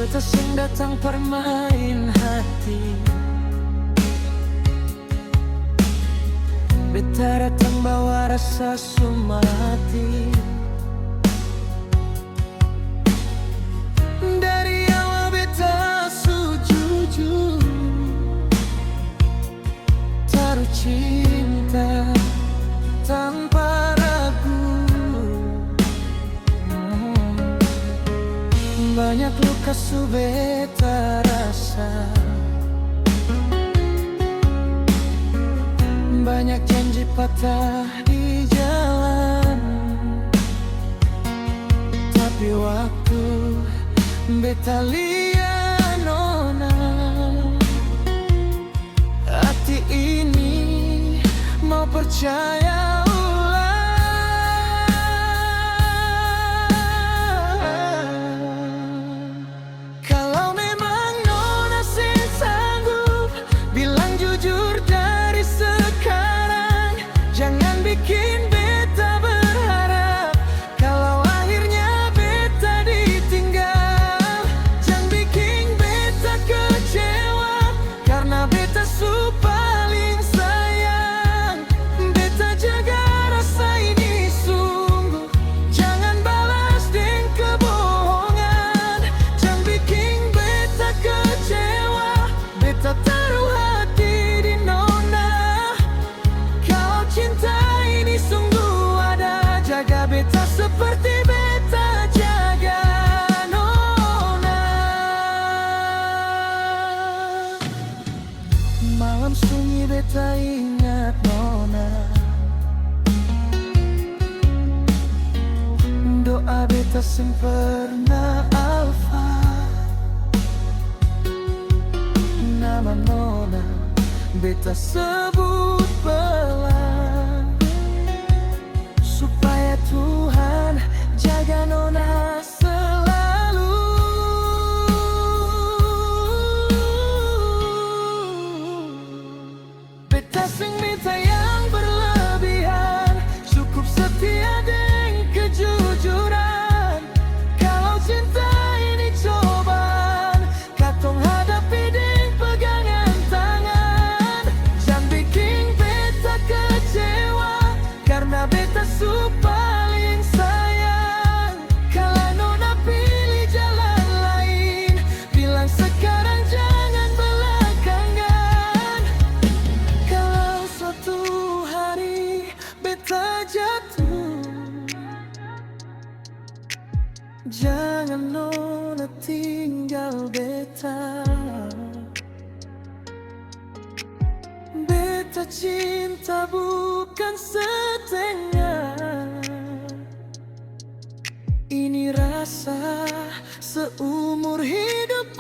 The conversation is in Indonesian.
beta sing datang permain hati. Beta datang bawa rasa sumati. Dari awal beta sujujur taruh cinta tanpa ragu. Banyak luka su beta rasa, banyak janji patah di jalan. Tapi waktu beta lihat nona, hati ini mau percaya ulang. Kalau memang nona sih sanggup, bilang jujur dari sekarang. Jangan bikin beta berharap kalau akhirnya beta ditinggal. Jangan bikin beta kecewa karena beta su paling sayang. Beta jaga rasa ini sungguh, jangan balas dengan kebohongan. Jangan bikin beta kecewa, beta taruh hati di nona. Kalau cinta ini sungguh ada, jaga beta seperti beta jaga nona. Malam sunyi beta ingat nona, doa beta sing pernah alfa. Nama nona beta sebut pelan, supaya Tuhan jaga nona selalu. Beta sing minta yang berlebihan, cukup setia dengan kejujuran. Kalau cinta ini cobaan, katong hadapi dengan pegangan tangan. Jangan bikin beta kecewa karena beta su paling sayang. Kalau nona pilih jalan lain, bilang sekarang jangan belakangan. Kalau suatu hari beta jatuh, jangan nona tinggal beta. Beta cinta bukan setengah, ini rasa seumur hidup.